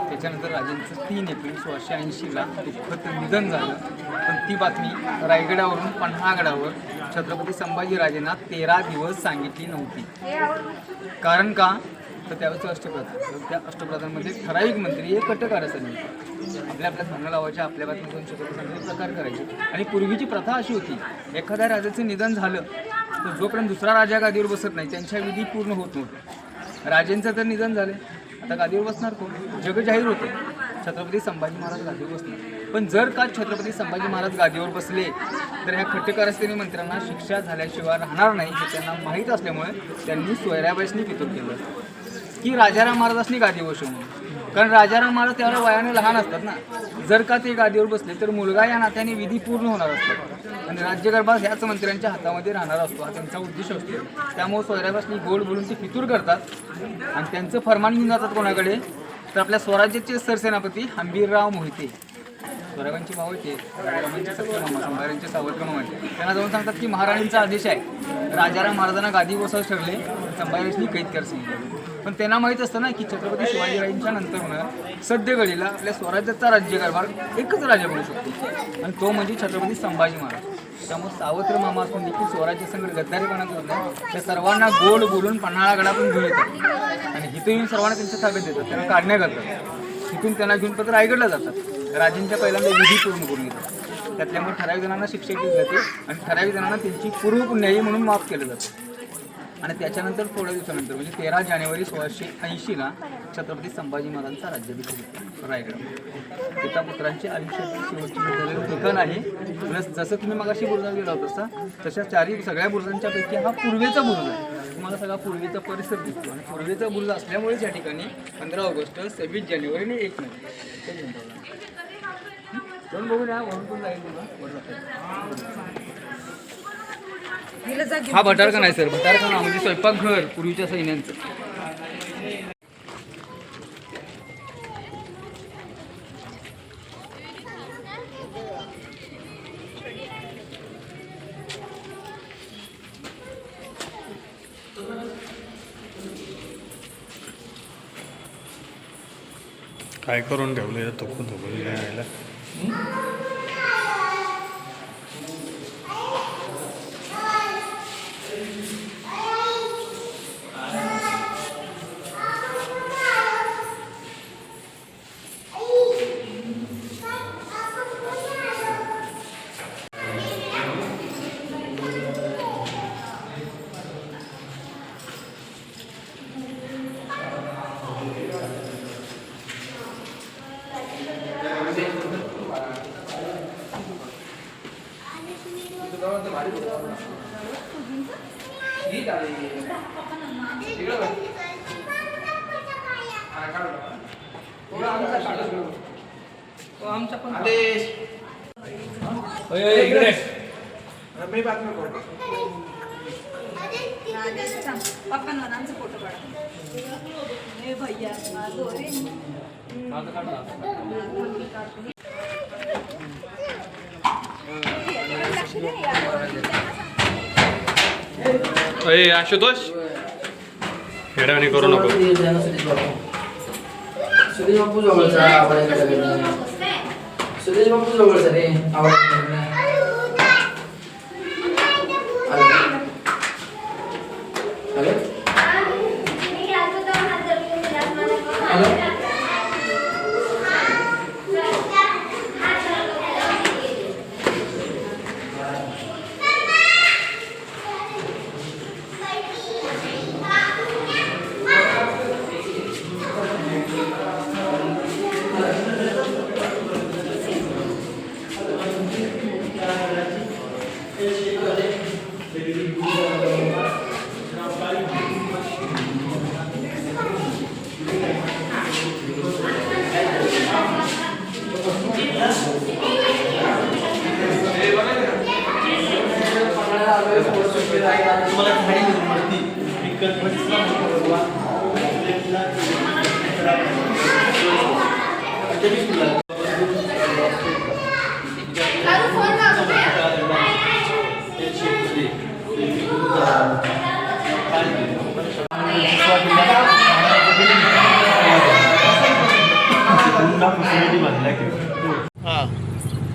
त्याच्यानंतर राजेंचं 3 एप्रिल 1680ला दुःखद निधन झालं. पण ती बातमी रायगडावरून पन्हागडावर छत्रपती संभाजीराजेंना 13 दिवस सांगितली नव्हती. कारण का तर त्यावेळेचं अष्टप्रधान, त्या अष्टप्रधानमध्ये ठराविक मंत्री हे कटकार असायचे. आपल्या भांडणं लावायच्या, आपल्या बातमीतून छत्रपती प्रकार करायचे. आणि पूर्वीची प्रथा अशी होती, एखाद्या राजाचं निधन झालं तर जोपर्यंत दुसरा राजा गादीवर बसत नाही त्यांच्या विधी पूर्ण होत नव्हतं. राजेंचं तर निधन झालं आता गादीवर बसणार कोण? जग जाहीर होते छत्रपती संभाजी महाराज गादीवर बसणार. पण जर का छत्रपती संभाजी महाराज गादीवर बसले तर ह्या खट्टेकारस्थानी मंत्र्यांना शिक्षा झाल्याशिवाय राहणार नाही हे त्यांना माहीत असल्यामुळे त्यांनी सोयऱ्याबाईसनी फितूर केलं की राजाराम महाराजांनी गादीवर बसवून. कारण राजाराम महाराज त्यावेळेला वयाने लहान असतात ना. जर का ते गादीवर बसले तर मुलगा या नात्याने विधी पूर्ण होणार असतात आणि राज्यकारभार ह्याच मंत्र्यांच्या हातामध्ये राहणार असतो हा त्यांचा उद्देश असतो. त्यामुळे सोयऱ्याबाईसनी गोड बोलून ते फितूर करतात आणि त्यांचं फरमान घेऊन जातात कोणाकडे तर आपल्या स्वराज्याचे सरसेनापती हंबीरराव मोहिते. सोयराबाईंची भाऊ ते राजारामांचे सख्खे मामा संभाजींचे सावत्र मामा आहेत. त्यांना जाऊन सांगतात की महाराणींचा आदेश आहे राजाराम महाराजांना गादी बसवत ठरले संभाजींनी कैद कर सांगितलं. पण त्यांना माहीत असतं ना की छत्रपती शिवाजीराजांच्या नंतर होणार सद्य घडीला आपल्या स्वराज्याचा राज्यकारभार एकच राजा बनू शकतो आणि तो म्हणजे छत्रपती संभाजी महाराज. त्यामुळे सावत्र मामा असून देखील स्वराज्य संघ गद्दारीपणा करत नाही. त्या सर्वांना गोड बोलून पन्हाळागडातून घेऊन येतात आणि इथं येऊन सर्वांना त्यांच्या ताब्यात देतात. त्यांना काढण्या करतात. तिथून त्यांना घेऊन परत रायगडला जातात. राजेंच्या पहिल्यांदा विधी पूर्ण करून घेतात. त्यातल्यामुळे ठराविक जणांना शिक्षा केली जाते आणि ठराविक जणांना त्यांची पूर्व पुण्याई म्हणून माफ केलं जातं. आणि त्याच्यानंतर थोड्या दिवसानंतर म्हणजे 13 जानेवारी 1680ला छत्रपती संभाजी महाराजांचा राज्याभिषेक होतो रायगड. पिता पुत्रांचे आयुष्यातील शेवटची भेटलेलं ठिकाण आहे. प्लस जसं तुम्ही मगाशी बुरुजावर गेला होता तशा सगळ्या बुरुजांच्या पैकी हा पूर्वेचा बुरुज आहे. तुम्हाला सगळा पूर्वेचा परिसर दिसतो आणि पूर्वेचा बुरुज असल्यामुळेच या ठिकाणी 15 ऑगस्ट 26 जानेवारी आणि 1 मे ते जाऊन बघून या. वरून पण जाईल हा भटारखाना आहे सर. भटारखाना म्हणजे स्वयंपाकघर पूर्वीच्या सैन्यांचं. काय करून ठेवलं थोकून यायला. पप्पांना फोटो काढा. भैया आशुतोष येड्यावानी करू नको. सुदेश बापू जवळचा आवाज सुदेश बापू जवळचा रे आवाज.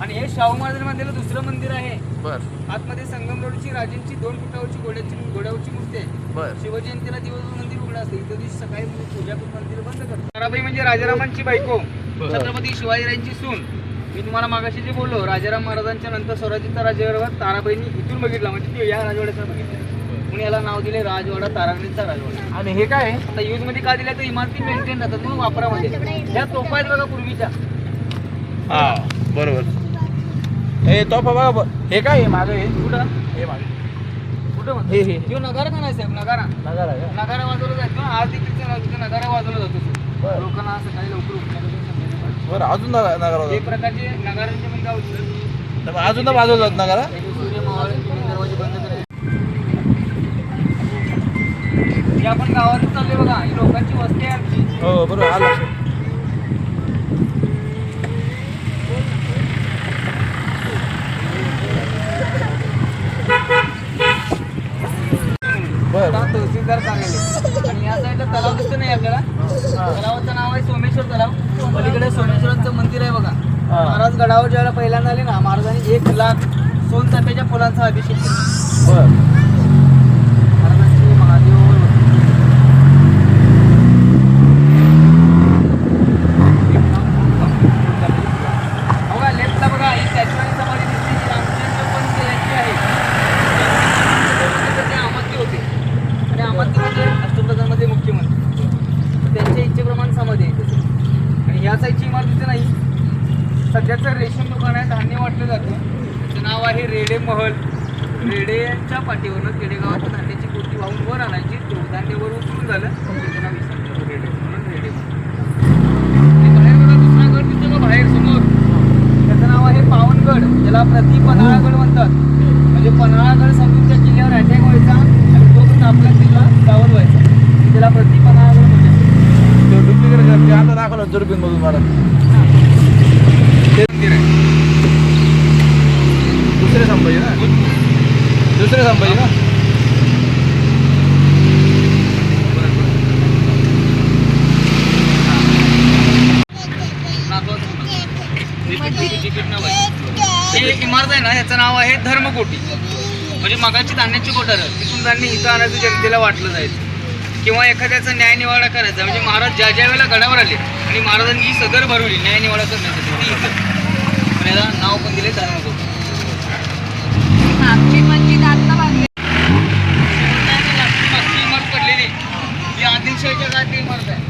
आणि हे शाहू महाराज बांधलेलं दुसरं मंदिर आहे. बर आतमध्ये संगमरवरची राजेंची 2 फुटावरची घोड्यावरची मूर्ती आहे. बर शिवजयंतीला दिवसभर मंदिर उघडं असते. इतर दिवशी सकाळी पूजा करून मंदिर बंद करतात. ताराबाई म्हणजे राजारामांची बायको, छत्रपती शिवाजीराजांची सून. मी तुम्हाला मागाशी जे बोललो राजाराम महाराजांच्या नंतर स्वराज्याचा राज्यकारभार ताराबाईंनी इथून बघितला म्हणजे या राजवाड्याचा बघितला. म्हणून याला नाव दिले राजवाडा, तारांगणचा राजवाडा. आणि हे काय आहे? आता यूजमध्ये का दिल्या तर इमारती मेंटेन राहतात म्हणून वापरामध्ये. ह्या तोफा आहेत बघा पूर्वीच्या. हा बरोबर. हे तो बघा हे काय आहे मागं हे? कुठं हे मागे कुठं म्हणतो हे ह्यो नगारा का नाही साहेब? नगारा नगर आहे का? नगारा वाजवला जातो ना. आज देखील नगारा वाजवला जातो बरं. लोकांना सकाळी लवकर उठण्यासाठी. बरं अजून नगर एक प्रकारचे नगारांचे पण गाव होतं. अजून तर बाजूला जात नगरा. सूर्य मावळ दरवाजे बंद करायचे. हे आपण गावातच चालले बघा. ही लोकांची वस्ती आहे आमची. हो बरोबर आलं. बरं. तहसीलदार कार्यालय. आणि या साईडला तलाव दिसतो नाही आपल्याला. तलावाचं नाव आहे सोमेश्वर तलाव. पलीकडे सोमेश्वरांचं मंदिर आहे बघा. महाराज गडावर ज्यावेळेला पहिल्यांदा आले ना, महाराजांनी 1 लाख सोनचाफ्याच्या फुलांचा अभिषेक केला. बरं. महाराजांची महादेवावर बघा लेफ्टला बघा ही त्याचवाडी समाधी दिसते जी रामचंद्र पंत यांची आहे. ते अमात्य होते आणि अमात्य म्हणजे अष्टप्रधानमध्ये मुख्यमंत्री. त्यांच्या इच्छेप्रमाणे समाधी आहे त्याची. आणि ह्या साईडची इमारतीचं नाही, सध्याचं रेशन दुकान आहे, धान्य वाटलं जातं. त्याचं नाव आहे रेडे महल. रेडेच्या पाठीवरनं खेडेगावात धान्याची पोती वाहून वर आणायची. तो धान्य वर उचलून झालं त्याचं नाव विसरलं रेडे म्हणून रेडे महल. बाहेर बघा दुसरा गड दिसतो का बाहेर समोर, त्याचं नाव आहे पावनगड. ज्याला प्रति पन्हाळागड म्हणतात. म्हणजे पन्हाळागड समजून त्या किल्ल्यावर अटॅक व्हायचा आणि तो पण आपला किल्ला सावध व्हायचा. त्याला प्रति पन्हाळागड म्हणजे डुप्लिकेट करते आता दाखवलं दुर्बीन मधून मला. ते मंदिर आहे. दुसरे संभाजी ना, दुसरे संभाजी ना. हे इमारत आहे ना, ह्याचं नाव आहे धर्मकोटी. म्हणजे मगाची धान्याची कोठार. तिथून धान्य इथं आणायचं, जनतेला वाटलं जायचं किंवा एखाद्याचा न्यायनिवाडा करायचा. म्हणजे महाराज ज्या ज्या वेळेला गडावर आले आणि महाराजांनी ही सदर भरवली न्यायनिवाडा करण्यासाठी, ती इथं. पण याला नाव पण दिले धर्मकोटी. आमची मस्जिद आता बांधली. मागची इमारत पडलेली ही आदिलशाहीच्या काळातली इमारत आहे.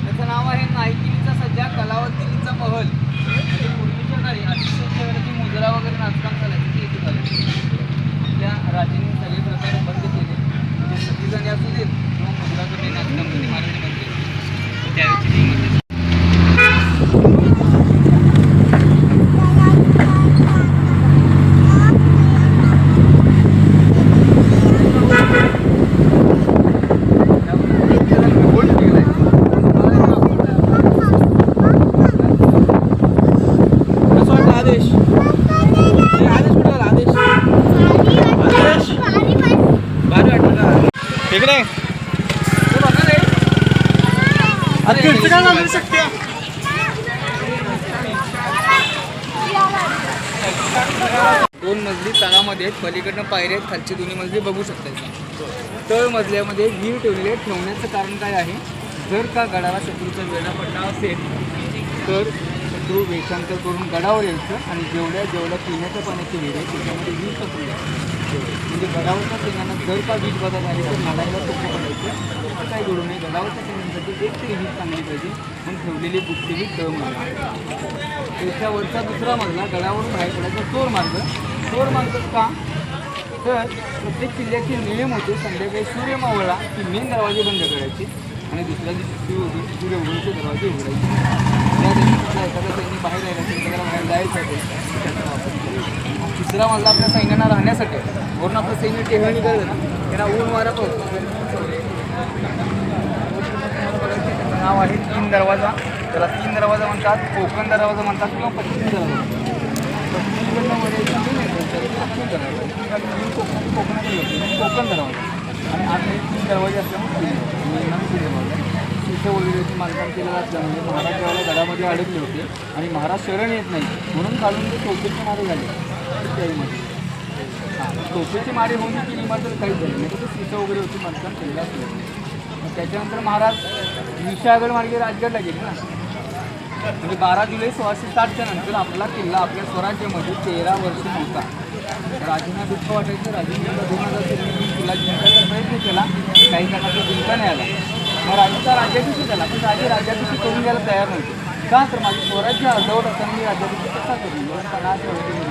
त्याचं नाव आहे नायकिनीचा सज्जा कलावतीचा महल. म्हणजे पूर्वीच्या काळी आदिलशाहीच्या वेळेला ती मुजरा वगैरे नाचकाम चालायचं ते इथे झालं. त्या राजांनी सगळे प्रकार बंद केले. म्हणजे सतीजणी असू देत किंवा मुजराकडे नाचकाम कधी महाराज बनले त्यावेळेची ती इमारत. कसं वाटतं आदेश? हे आदेश कुठे आला आदेश? आदेश भारी वाटतं का? इकडे दोन मजली तळामध्ये आहेत. पलीकडनं पायऱ्या आहेत. खालचे दोन्ही मजले बघू शकता. तळ मजल्यामध्ये विहीर ठेवलेली आहे. ठेवण्याचं कारण काय आहे, जर का गडाला शत्रूचा वेढा पडला असेल तर शत्रू वेषांतर करून गडावर यायचं आणि जेवढ्या पिण्याच्या पाण्याची विहीर आहे त्याच्यामध्ये वीज पकडली जाते. म्हणजे गडावरच्या सैन्यांना जर का वीज बदल आली तर लढायला सोपं पडायचं. असं काही घडू नये. गडावरच्या सैन्यांसाठी एक तरी वीज चांगली पाहिजे म्हणून ठेवलेली गुप्ती वीज तळ मजला. त्याच्यावरचा दुसरा मजला गडावरून बाहेर पडायचा चोर मार्ग. चोर मार्ग का, तर प्रत्येक किल्ल्याचे नियम होते. संध्याकाळी सूर्य मावळला की मेन दरवाजे बंद करायचे आणि दुसऱ्या दिवशी सूर्य उगवण्याचे दरवाजे उघडायचे. त्या दिवशी एखादा सैनिक बाहेर राहिला असेल तर त्याला बाहेर जायचं असेल त्याचा वापर करायचा. तिसरा मजला आपल्या सैन्यांना राहण्यासाठी. वरून आपलं सैन्य टेहळणी करतं ना, त्यांना ऊन वारा पडतो. नाव आहे 3 दरवाजा. त्याला 3 दरवाजा म्हणतात, कोकण दरवाजा म्हणतात किंवा पश्चिम दरवाजा. पश्चिमेकडनं वडायचं पश्चिम दरवाजा, कोकणातील कोकण दरवाजा. आणि आतमध्ये 3 दरवाजे असल्यामुळे तिथे वगैरे बांधकाम केलेलं असल्यामुळे महाराज ज्यावेळेला गडामध्ये अडकले होते आणि महाराज शरण येत नाही म्हणून काढून ते चौकीचे मारे झाले त्यामध्ये. हां, चौकीचे मारे होऊन ती इमारत काहीच झाली नाही. तर सीटं वगैरे होती, बांधकाम केलेलं असलं. मग त्याच्यानंतर महाराज विशाळगड मार्गे राजगडला गेले ना. म्हणजे 12 जुलै 1660च्या नंतर आपला किल्ला आपल्या स्वराज्यामध्ये 13 वर्ष नव्हता. राजांना दुःख वाटायचं. राजांनी 2000 किल्ला जिंकायचा आला, काही जणांचा जिंका नाही आला. मग राजाचा राज्याभिषेक झाला, पण राजे राज्याभिषेक करून घ्यायला तयार नव्हते. का तर माझं स्वराज्य अर्धवट असताना मी राज्याभिषेक कसा करून पण हा स्वराज्य नाही.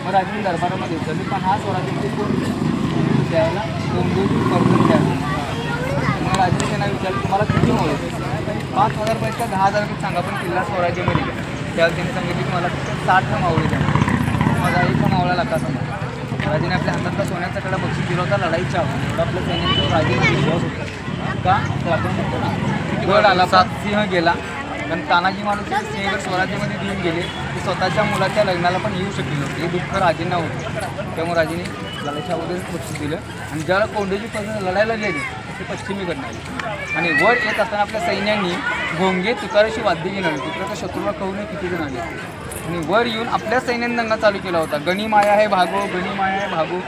मग राजाने दरबारामध्ये विचारले, पण हा स्वराज्यामध्ये कोण त्यावेळेला कोंडोजी कर्जन घ्यावे. मग राजाने त्यांना विचारलं, तुम्हाला किती मावळे? 5,000 रुपये का 10,000 रुपये सांगा, पण किल्ला स्वराज्यामध्ये घ्या. त्यावेळेला त्यांनी सांगितले की मला फक्त 60 मावळे द्या. माझा एक मावळा लागा समजा. राजाने आपल्या हातातला सोन्याचा कडा बक्षीस दिला होता लढाईच्या आव्हान. एवढा आपल्या सैन्याचा राजाने विश्वास होता. का तर आपण म्हणतो ना, गड आला 7 सिंह गेला. कारण तानाजी मालुसरे सिंहगड स्वराज्यामध्ये देऊन गेले, ते स्वतःच्या मुलाच्या लग्नाला पण येऊ शकले नव्हते. हे दुःख राजेंना होतं. त्यामुळे राजेने लढाईच्या अगोदरच बक्षीस दिलं. आणि ज्यावेळेला कोंडोजीपासून लढायला गेले ते पश्चिमेकडनं आले. आणि वर येत असताना आपल्या सैन्यांनी घोंगे तुताराशी वाद्य घेऊन आले. तुताराच्या शत्रूला कळून किती जण आले. आणि वर येऊन आपल्या सैन्याने दंगा चालू केला होता. गणी माया आहे भागो, गणी माया आहे भागो,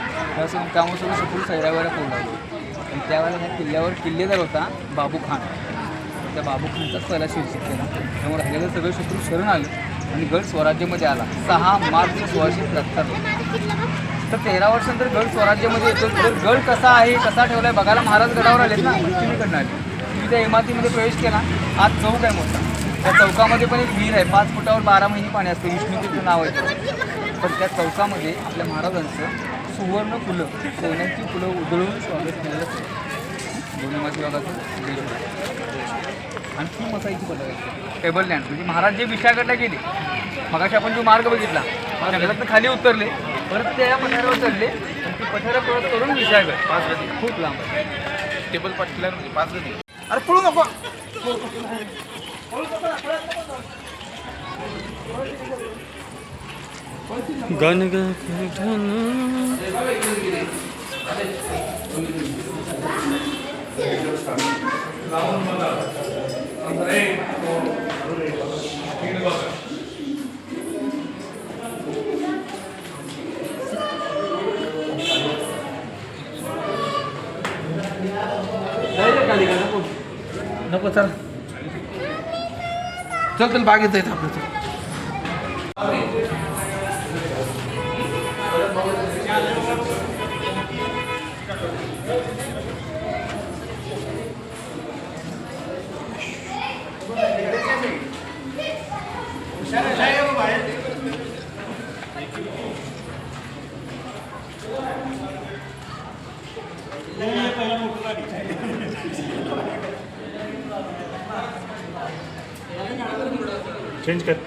असं त्यामुळे सगळं शत्रू सैरावर पोहोचले. आणि त्यावेळेला ह्या किल्ल्यावर किल्लेदार होता बाबू खान. त्या बाबू खानचाच पहिला शीर्षक केला. त्यामुळे राहिलेलं सगळे शत्रू शरण आले आणि गड स्वराज्यामध्ये आला. 6 मार्च 1673. तर 13 वर्षानंतर गड स्वराज्यामध्ये येतो. तर गड कसा आहे, कसा ठेवला आहे बघायला महाराज गडावर आलेत ना, पश्चिमेकडनं आले. तुम्ही त्या इमारतीमध्ये प्रवेश केला, आज चौक आहे मोठा. त्या चौकामध्ये पण एक विहीर आहे. 5 फुटावर 12 महिने पाणी असते. विष्णुतीचं नाव आहे. पण त्या चौकामध्ये आपल्या महाराजांचं सुवर्ण फुलं, सोन्याची फुलं उधळून स्वागत केलेलं असतं. दोन्ही माती भागाचं देश होतं. आणि ती मसाईची पद्धत आहे टेबल लँड. म्हणजे महाराज जे विशाळगडला गेले, मगाशी आपण जो मार्ग बघितला, जंगलातनं खाली उतरले, परत त्या पठारावर चढले आणि ती पठारं परत करून विशाळगड 5 गती खूप लांब आहे. टेबल पाठीला 5 गती. अरे पळू नको. गण ग नको चल चल चल बागेत जायचं आपलं. चेंज कर.